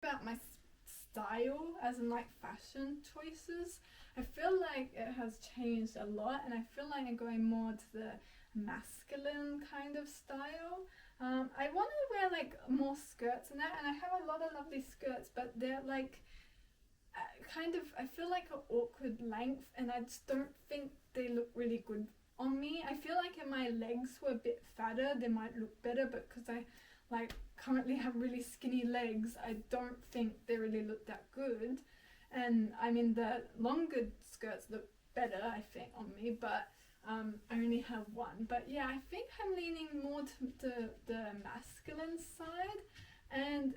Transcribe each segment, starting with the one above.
about my style, as in like fashion choices, I feel like it has changed a lot, and I feel like I'm going more to the masculine kind of style. I want to wear like more skirts and that, and I have a lot of lovely skirts, but they're like kind of, I feel like an awkward length, and I just don't think they look really good on me. I feel like if my legs were a bit fatter, they might look better, but because I like currently have really skinny legs, I don't think they really look that good. And I mean, the longer skirts look better, I think, on me, but I only have one. But yeah, I think I'm leaning more to the masculine side, and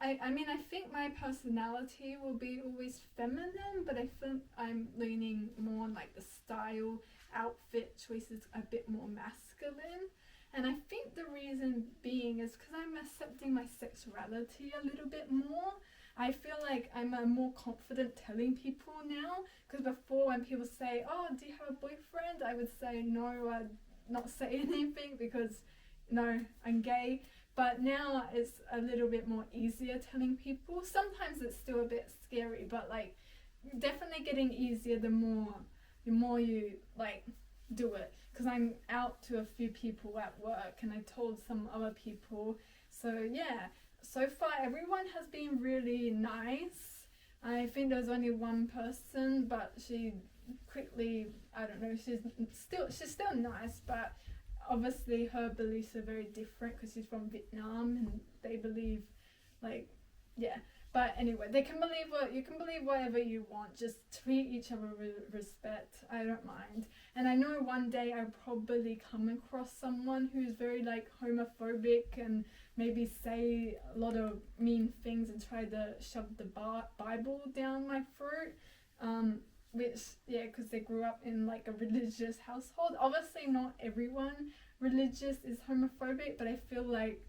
I mean, I think my personality will be always feminine, but I think I'm leaning more on like the style, outfit choices a bit more masculine. And I think the reason being is because I'm accepting my sexuality a little bit more. I feel like I'm more confident telling people now, because before when people say, oh, do you have a boyfriend? I would say no, I'd not say anything because, no, I'm gay. But now it's a little bit more easier telling people. Sometimes it's still a bit scary, but like definitely getting easier the more you like do it. Because I'm out to a few people at work, and I told some other people. So yeah, so far everyone has been really nice. I think there's only one person, but she quickly, I don't know, she's still nice, but obviously her beliefs are very different because she's from Vietnam, and they believe like, yeah. But anyway, you can believe whatever you want. Just treat each other with respect. I don't mind. And I know one day I'll probably come across someone who's very like homophobic and maybe say a lot of mean things and try to shove the Bible down my throat. Which, yeah, because they grew up in like a religious household. Obviously not everyone religious is homophobic, but I feel like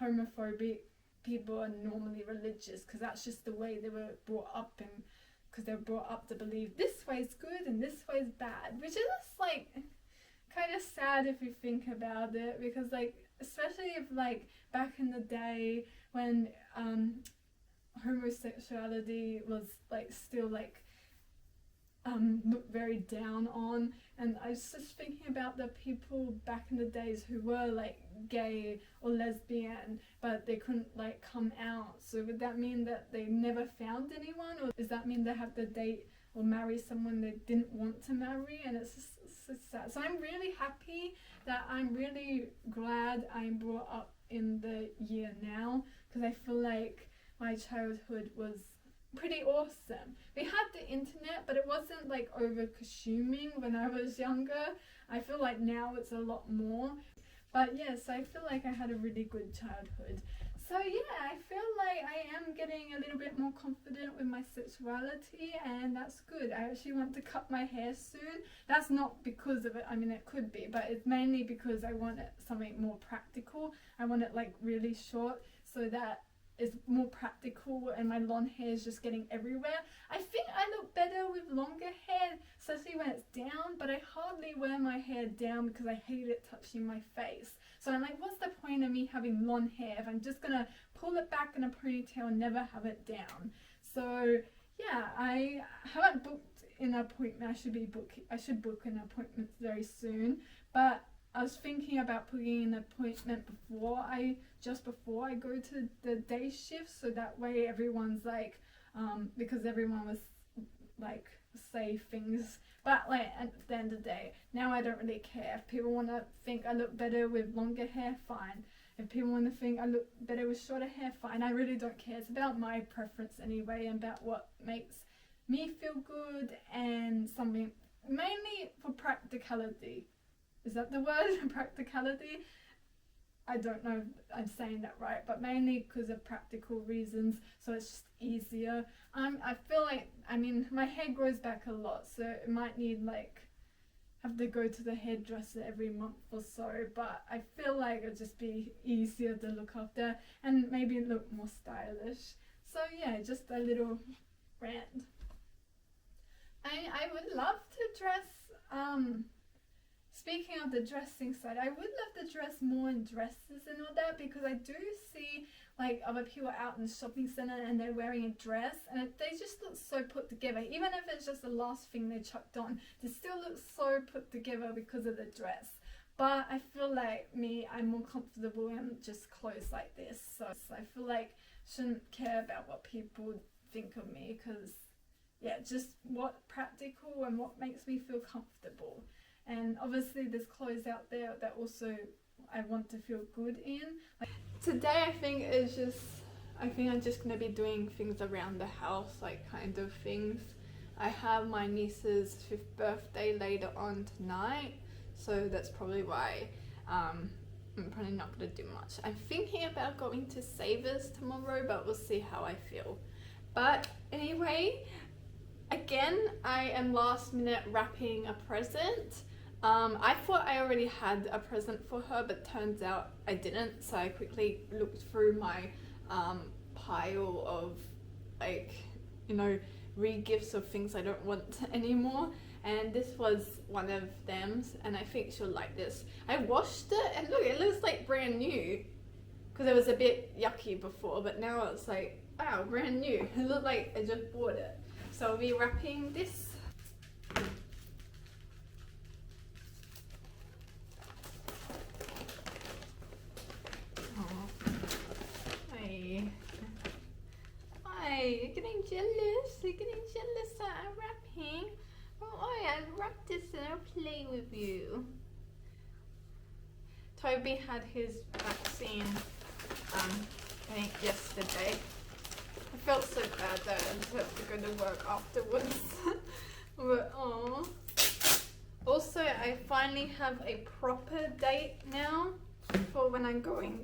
homophobic people are normally religious because that's just the way they were brought up, and because they were brought up to believe this way is good and this way is bad, which is just like kind of sad if you think about it, because like especially if like back in the day when homosexuality was like still like looked very down on. And I was just thinking about the people back in the days who were like gay or lesbian, but they couldn't like come out. So would that mean that they never found anyone, or does that mean they have to date or marry someone they didn't want to marry? And it's just sad. So I'm really happy that I'm really glad I'm brought up in the year now, because I feel like my childhood was pretty awesome. We had the internet, but it wasn't like over consuming when I was younger. I feel like now it's a lot more. But yes, I feel like I had a really good childhood. So yeah, I feel like I am getting a little bit more confident with my sexuality, and that's good. I actually want to cut my hair soon. That's not because of it, I mean it could be, but it's mainly because I want something more practical. I want it like really short so that is more practical, and my long hair is just getting everywhere. I think I look better with longer hair, especially when it's down, but I hardly wear my hair down because I hate it touching my face. So I'm like, what's the point of me having long hair if I'm just gonna pull it back in a ponytail and never have it down? So yeah, I haven't booked an appointment. I should book an appointment very soon, but I was thinking about putting an appointment before I go to the day shift, so that way everyone's like, because everyone was like say things, but like at the end of the day, now I don't really care. If people want to think I look better with longer hair, fine. If people want to think I look better with shorter hair, fine. I really don't care. It's about my preference anyway, and about what makes me feel good, and something mainly for practicality. Is that the word? Practicality? I don't know if I'm saying that right, but mainly because of practical reasons, so it's just easier. I feel like, I mean, my hair grows back a lot, so it might need like, have to go to the hairdresser every month or so, but I feel like it'd just be easier to look after and maybe look more stylish. So yeah, just a little rant. I would love to dress, speaking of the dressing side, I would love to dress more in dresses and all that, because I do see like other people out in the shopping centre and they're wearing a dress and they just look so put together. Even if it's just the last thing they chucked on, they still look so put together because of the dress. But I feel like I'm more comfortable in just clothes like this. So I feel like I shouldn't care about what people think of me, because yeah, just what practical and what makes me feel comfortable. And obviously there's clothes out there that also I want to feel good in. Like, today I think I'm just gonna be doing things around the house, like kind of things. I have my niece's 5th birthday later on tonight, so that's probably why I'm probably not gonna do much. I'm thinking about going to Savers tomorrow, but we'll see how I feel. But anyway, again, I am last minute wrapping a present. I thought I already had a present for her, but turns out I didn't, so I quickly looked through my pile of, like, you know, re-gifts of things I don't want anymore, and this was one of them, and I think she'll like this. I washed it and look, it looks like brand new, because it was a bit yucky before, but now it's like, wow, brand new. It looked like I just bought it. So I'll be wrapping this. You're getting jealous. You're getting jealous that I'm wrapping. Oh, I'll wrap this and I'll play with you. Toby had his vaccine, I think yesterday. I felt so bad that I just have to go to work afterwards. But oh. Also, I finally have a proper date now for when I'm going.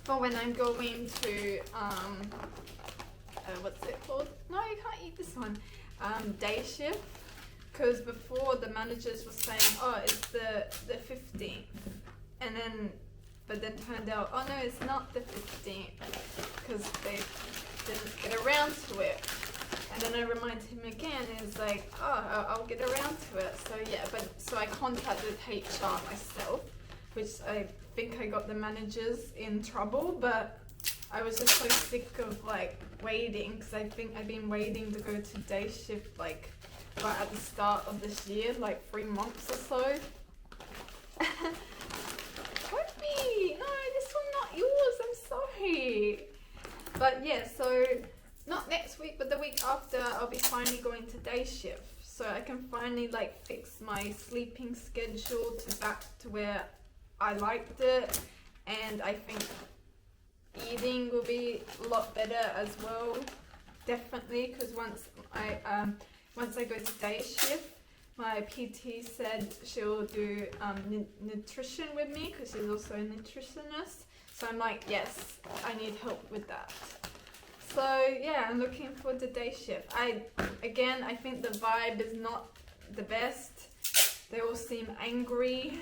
For when I'm going to, what's it called? No, you can't eat this one. Day shift. Because before the managers were saying, oh, it's the 15th. And then, but then turned out, oh no, it's not the 15th. Because they didn't get around to it. And then I reminded him again, and he's like, oh, I'll get around to it. So yeah, so I contacted HR myself, which I think I got the managers in trouble, but I was just so sick of like waiting, because I think I've been waiting to go to day shift like right at the start of this year, like 3 months or so. Kobe! No, this one not yours, I'm sorry. But yeah, so not next week, but the week after, I'll be finally going to day shift, so I can finally like fix my sleeping schedule to back to where I liked it, and I think eating will be a lot better as well, definitely, because once I go to day shift, my PT said she'll do nutrition with me, because she's also a nutritionist, so I'm like, yes, I need help with that. So yeah, I'm looking forward to day shift. I think the vibe is not the best. They all seem angry.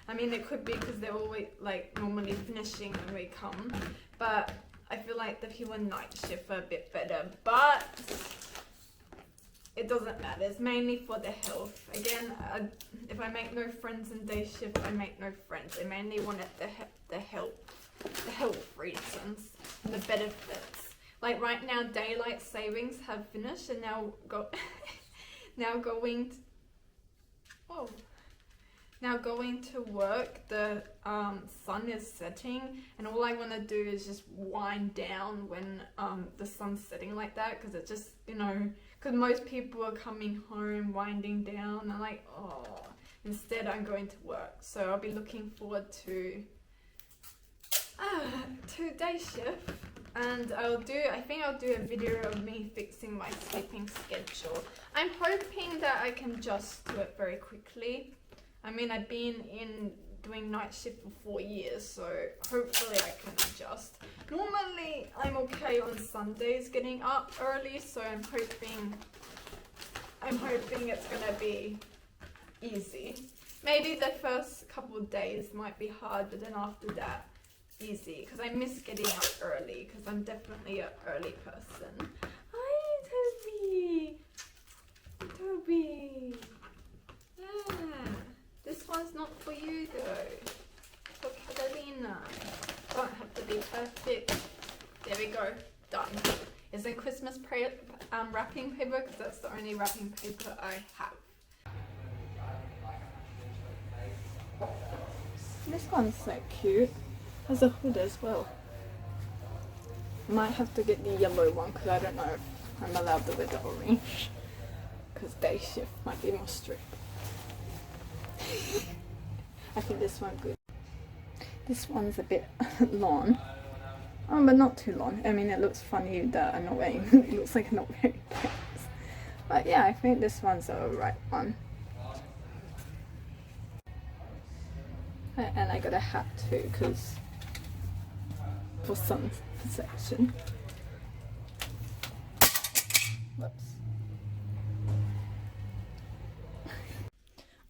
I mean, it could be because they're always like normally finishing when we come, but I feel like the people in night shift are a bit better, but it doesn't matter. It's mainly for the health. Again, if I make no friends in day shift, I make no friends. I mainly want it the health reasons and the benefits. Like right now, daylight savings have finished, and now going to work, the sun is setting, and all I want to do is just wind down when the sun's setting like that, because it just, you know, because most people are coming home winding down, and I'm like, oh, instead I'm going to work. So I'll be looking forward to day shift, and I think I'll do a video of me fixing my sleeping schedule. I'm hoping that I can adjust to it very quickly. I mean, I've been doing night shift for 4 years, so hopefully I can adjust. Normally, I'm okay on Sundays getting up early, so I'm hoping it's gonna be easy. Maybe the first couple of days might be hard, but then after that, easy. Because I miss getting up early, because I'm definitely an early person. Hi, Toby! Toby! Yeah. This one's not for you though. For Catalina. don't have to be perfect. There we go, done. Is it Christmas wrapping paper? Because that's the only wrapping paper I have. This one's so cute. Has a hood as well. Might have to get the yellow one because I don't know if I'm allowed to wear the orange. Because day shift might be more strict. I think this one's good. This one's a bit long. Oh, but not too long. I mean, it looks funny that I'm not wearing. It looks like I'm not wearing pants. But yeah, I think this one's the right one. And I got a hat too, because for sun protection. Whoops.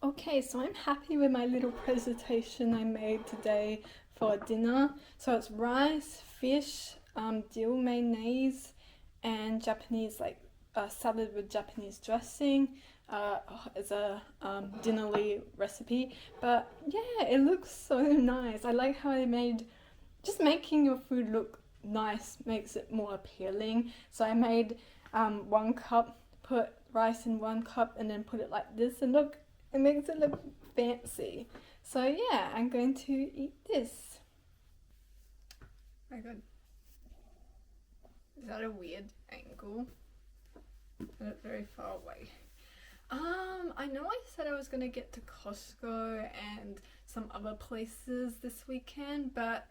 Okay, so I'm happy with my little presentation I made today for dinner. So it's rice, fish, dill mayonnaise, and Japanese salad with Japanese dressing. It's a dinnerly recipe, but yeah, it looks so nice. I like how I made, just making your food look nice makes it more appealing. So I made 1 cup, put rice in 1 cup, and then put it like this, and look, it makes it look fancy. So yeah, I'm going to eat this. Oh my god, is that a weird angle? I look very far away. I know I said I was gonna get to Costco and some other places this weekend, but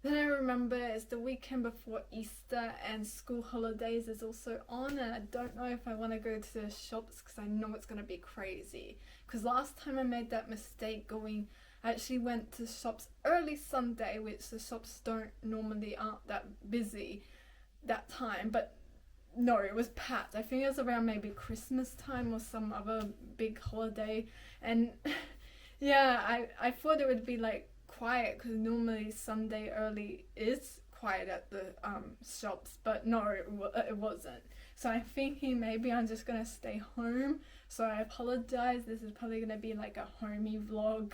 then I remember it's the weekend before Easter and school holidays is also on, and I don't know if I want to go to the shops because I know it's gonna be crazy. Because last time I made that mistake I actually went to shops early Sunday, which the shops aren't that busy that time, but no, it was packed. I think it was around maybe Christmas time or some other big holiday, and yeah, I thought it would be like quiet because normally Sunday early is quiet at the shops, but no, it wasn't. So I'm thinking maybe I'm just gonna stay home. So I apologize. This is probably gonna be like a homey vlog.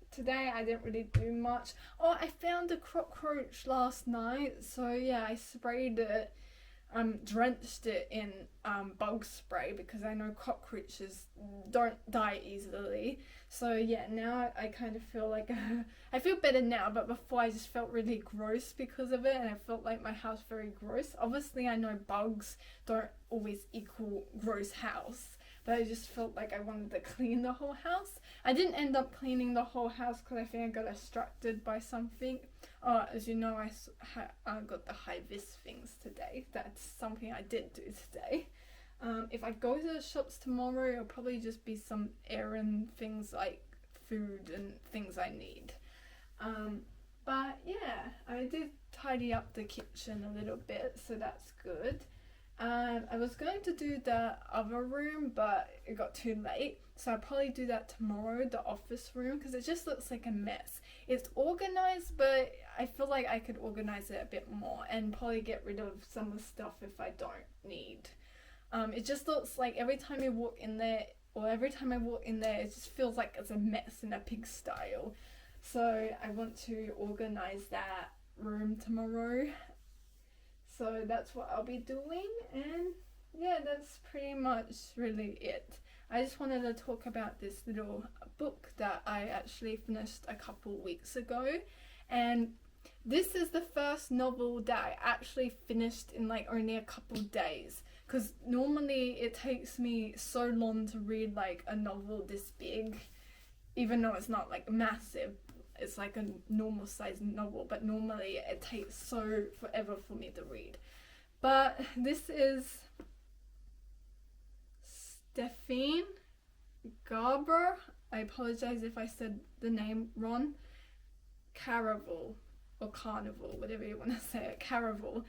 Today I didn't really do much. Oh, I found a cockroach last night. So yeah, I sprayed it. Drenched it in bug spray because I know cockroaches don't die easily. So yeah, now I kind of feel like I feel better now, but before I just felt really gross because of it, and I felt like my house very gross. Obviously I know bugs don't always equal gross house, but I just felt like I wanted to clean the whole house. I didn't end up cleaning the whole house because I think I got distracted by something. As you know, I got the high-vis things today. That's something I did do today. If I go to the shops tomorrow, it'll probably just be some errand things like food and things I need. But yeah, I did tidy up the kitchen a little bit, so that's good. I was going to do the other room, but it got too late, so I'll probably do that tomorrow, the office room, because it just looks like a mess. It's organized, but I feel like I could organize it a bit more and probably get rid of some of the stuff if I don't need. It just looks like every time you walk in there, or every time I walk in there, it just feels like it's a mess in a pigsty. So I want to organize that room tomorrow. So that's what I'll be doing, and yeah, that's pretty much really it. I just wanted to talk about this little book that I actually finished a couple weeks ago, and this is the first novel that I actually finished in like only a couple days, because normally it takes me so long to read like a novel this big, even though it's not like massive. It's like a normal size novel, but normally it takes so forever for me to read. But this is Stephane Garber. I apologize if I said the name wrong. Caraval or Carnival, whatever you want to say it. Caraval.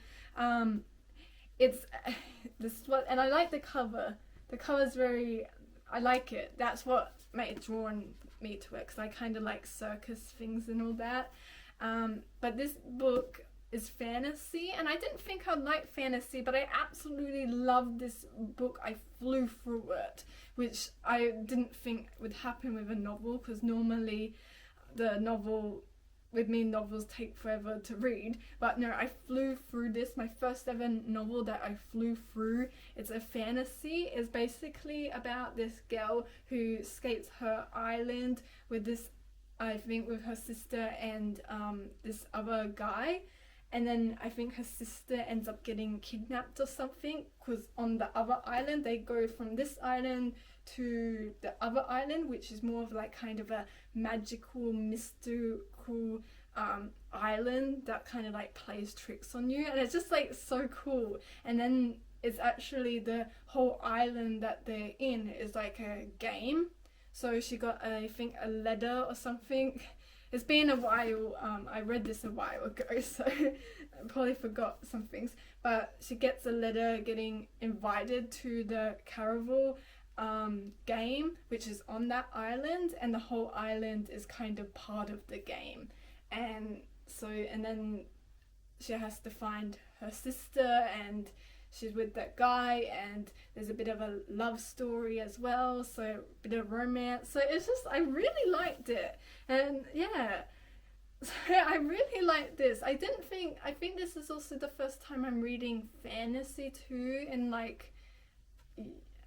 It's this what, and I like the cover. The cover's very, I like it. That's what made it drawn me to it, because I kind of like circus things and all that. But this book is fantasy, and I didn't think I'd like fantasy, but I absolutely loved this book. I flew through it, which I didn't think would happen with a novel, because normally the novel with me novels take forever to read, but no, I flew through this. My first ever novel that I flew through. It's a fantasy. It's basically about this girl who escapes her island with this, I think, with her sister and this other guy. And then I think her sister ends up getting kidnapped or something, because on the other island, they go from this island to the other island, which is more of like kind of a magical, mystical island that kind of like plays tricks on you. And it's just like so cool. And then it's actually the whole island that they're in is like a game. So she got, I think, a letter or something. It's been a while, I read this a while ago, so I probably forgot some things. But she gets a letter getting invited to the Caraval game, which is on that island, and the whole island is kind of part of the game. And so, and then she has to find her sister, and she's with that guy, and there's a bit of a love story as well, so a bit of romance. So it's just, I really liked it. And yeah, so I really like this. I think this is also the first time I'm reading fantasy too, in like,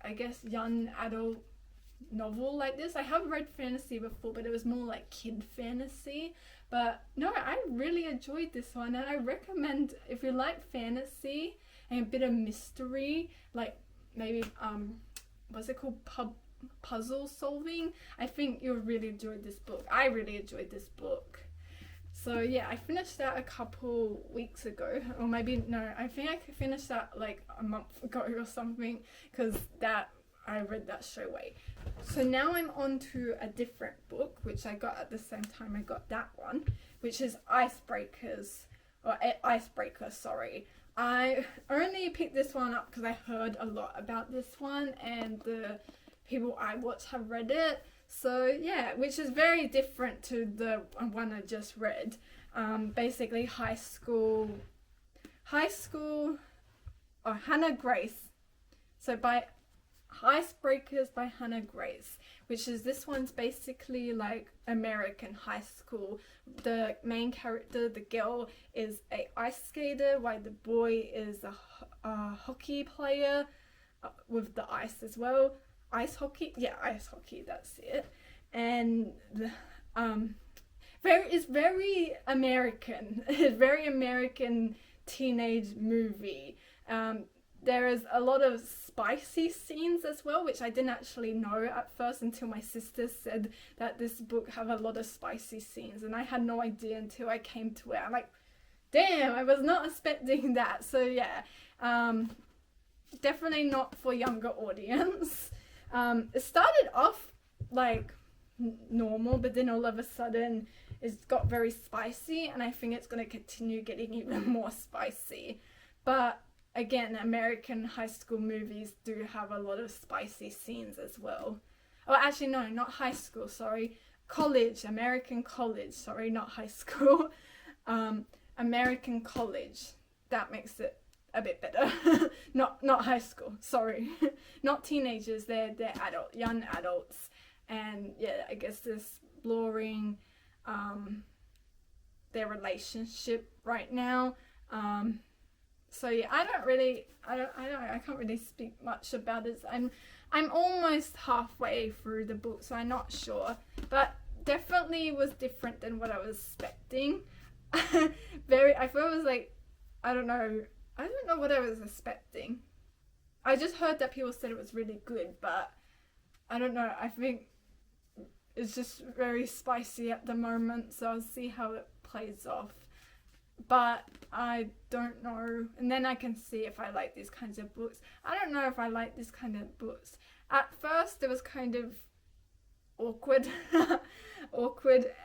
I guess, young adult novel like this. I have read fantasy before, but it was more like kid fantasy. But no, I really enjoyed this one, and I recommend, if you like fantasy and a bit of mystery, like maybe what's it called, puzzle solving, I think you'll really enjoy this book. I really enjoyed this book. So yeah, I finished that a couple weeks ago, or maybe no, I think I finished that like a month ago or something, because that I read that straight away. So now I'm on to a different book, which I got at the same time I got that one, which is Icebreaker, sorry. I only picked this one up because I heard a lot about this one, and the people I watch have read it. So yeah, which is very different to the one I just read. Basically high school, or Hannah Grace. So by Icebreakers by Hannah Grace, which is, this one's basically like American high school. The main character, the girl, is a ice skater, while the boy is a hockey player with the ice as well. Ice hockey, that's it. And it's very American. It's very American teenage movie. There is a lot of spicy scenes as well, which I didn't actually know at first until my sister said that this book have a lot of spicy scenes, and I had no idea until I came to it. I'm like, damn, I was not expecting that. So yeah, definitely not for younger audience. It started off like normal, but then all of a sudden it got very spicy, and I think it's going to continue getting even more spicy. But again, American high school movies do have a lot of spicy scenes as well. Oh, actually, no, not high school, sorry. College, American college, sorry, not high school. American college. That makes it a bit better. not high school, sorry. Not teenagers, they're young adults. And yeah, I guess they're exploring their relationship right now. So yeah, I can't really speak much about it. I'm almost halfway through the book, so I'm not sure. But definitely was different than what I was expecting. I thought it was like, I don't know what I was expecting. I just heard that people said it was really good, but I don't know. I think it's just very spicy at the moment, so I'll see how it plays off. But I don't know, and then I can see if I like these kinds of books. I don't know if I like this kind of books. At first it was kind of awkward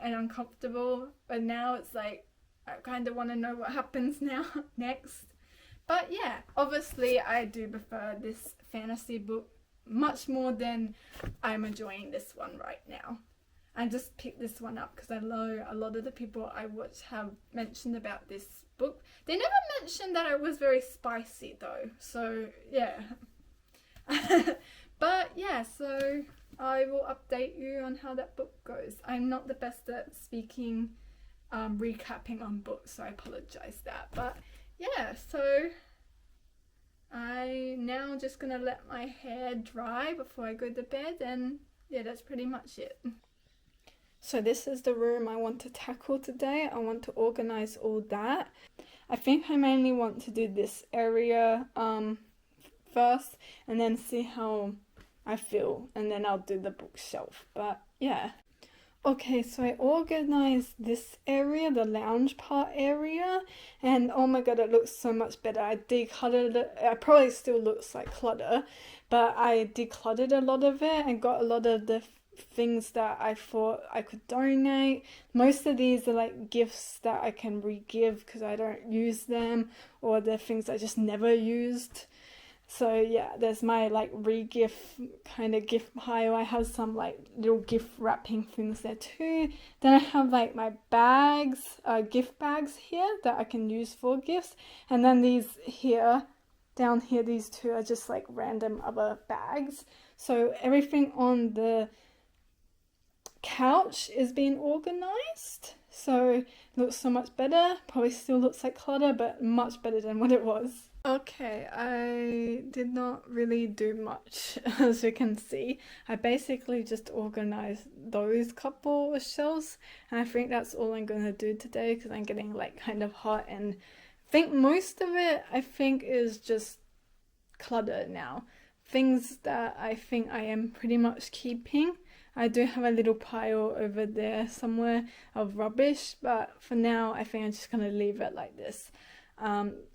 and uncomfortable, but now it's like I kind of want to know what happens next. But yeah, obviously I do prefer this fantasy book much more than I'm enjoying this one right now. I just picked this one up because I know a lot of the people I watch have mentioned about this book. They never mentioned that it was very spicy though, so yeah. But yeah, so I will update you on how that book goes. I'm not the best at speaking recapping on books, so I apologize that. But yeah, so I now just gonna let my hair dry before I go to bed, and yeah, that's pretty much it. So this is the room I want to tackle today. I want to organize all that. I think I mainly want to do this area first, and then see how I feel, and then I'll do the bookshelf. But yeah. Okay, so I organized this area, the lounge part area, and oh my god, it looks so much better. I decluttered it. It probably still looks like clutter, but I decluttered a lot of it and got a lot of the things that I thought I could donate. Most of these are like gifts that I can re-give because I don't use them, or they're things I just never used. So yeah, there's my like re-gift kind of gift pile. I have some like little gift wrapping things there too. Then I have like my bags, gift bags here that I can use for gifts. And then these here, down here, these two are just like random other bags. So everything on the couch is being organized. So it looks so much better. Probably still looks like clutter, but much better than what it was. Okay, I did not really do much, as you can see. I basically just organized those couple of shelves, and I think that's all I'm gonna do today because I'm getting like kind of hot, and I think most of it is just clutter now. Things that I think I am pretty much keeping. I do have a little pile over there somewhere of rubbish, but for now I think I'm just gonna leave it like this.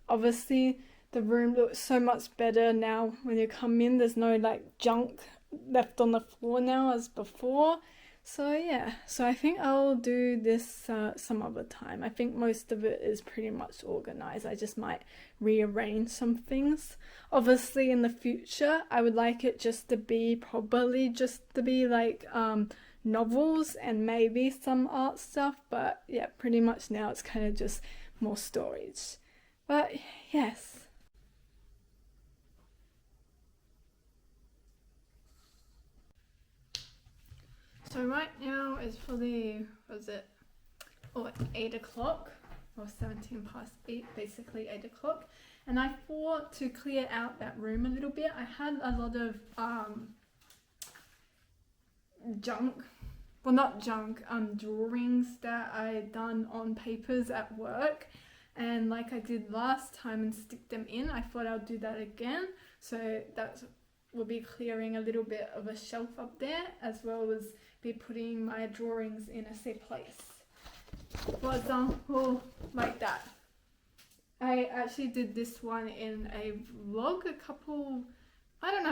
Obviously the room looks so much better now when you come in. There's no like junk left on the floor now as before. So yeah, so I think I'll do this some other time. I think most of it is pretty much organized. I just might rearrange some things. Obviously in the future I would like it just to be like novels and maybe some art stuff, but yeah, pretty much now it's kind of just more storage. But yes. So right now is for the, 8 o'clock, or 17 past 8, basically 8 o'clock. And I thought to clear out that room a little bit, I had a lot of drawings that I had done on papers at work. And like I did last time and stick them in, I thought I'll do that again. So that will be clearing a little bit of a shelf up there, as well as be putting my drawings in a safe place. For example, like that. I actually did this one in a vlog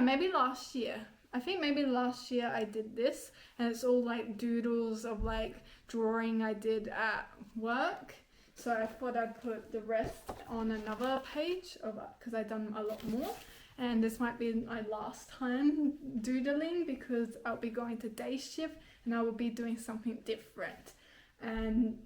maybe last year. I think maybe last year I did this, and it's all like doodles of like drawing I did at work. So I thought I'd put the rest on another page because I've done a lot more. And this might be my last time doodling because I'll be going to day shift and I will be doing something different. And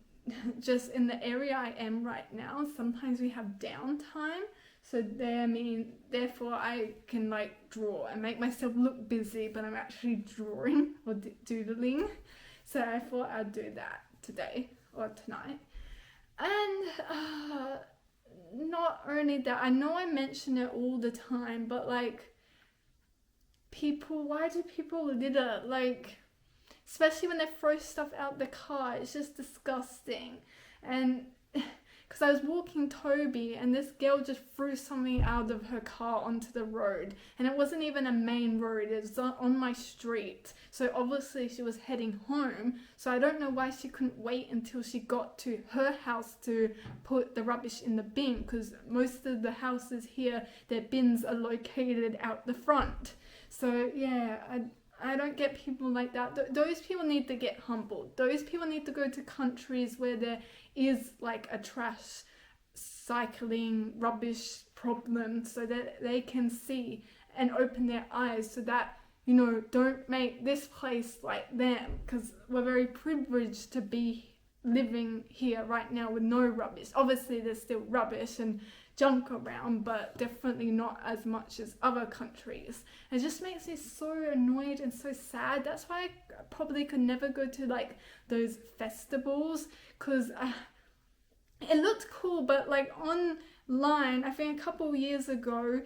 just in the area I am right now, sometimes we have downtime. So therefore I can like draw and make myself look busy, but I'm actually drawing or doodling. So I thought I'd do that today or tonight. And not only that, I know I mention it all the time, but like why do people litter? Like, especially when they throw stuff out the car, it's just disgusting. And because I was walking Toby and this girl just threw something out of her car onto the road, and it wasn't even a main road, it was on my street. So obviously she was heading home, so I don't know why she couldn't wait until she got to her house to put the rubbish in the bin, because most of the houses here, their bins are located out the front. So yeah, I don't get people like that. Those people need to get humbled. Those people need to go to countries where there is like a trash cycling rubbish problem, so that they can see and open their eyes, so that, you know, don't make this place like them, because we're very privileged to be living here right now with no rubbish. Obviously there's still rubbish and junk around, but definitely not as much as other countries. It just makes me so annoyed and so sad. That's why I probably could never go to like those festivals, because it looked cool, but like online, I think a couple of years ago,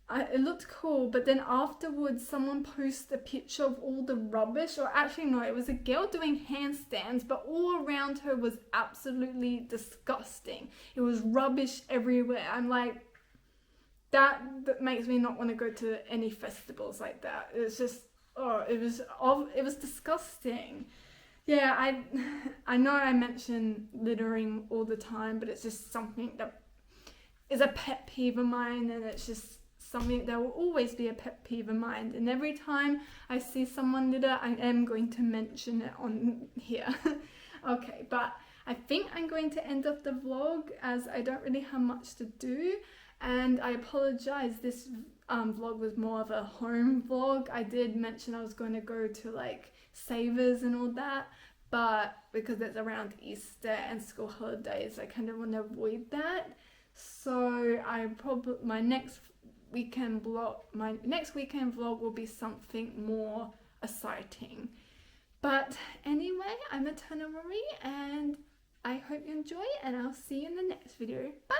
it looked cool, but then afterwards someone posted a picture of all the rubbish, or actually no, it was a girl doing handstands, but all around her was absolutely disgusting. It was rubbish everywhere. I'm like, that makes me not want to go to any festivals like that. It's just, it was disgusting. Yeah, I know I mention littering all the time, but it's just something that is a pet peeve of mine, and it's just something that will always be a pet peeve of mine. And every time I see someone litter, I am going to mention it on here. Okay, but I think I'm going to end up the vlog, as I don't really have much to do, and I apologize. This vlog was more of a home vlog. I did mention I was going to go to like Savers and all that, but because it's around Easter and school holidays, I kind of want to avoid that. So my next weekend vlog will be something more exciting. But anyway, I'm Eternal Marie, and I hope you enjoy, and I'll see you in the next video. Bye!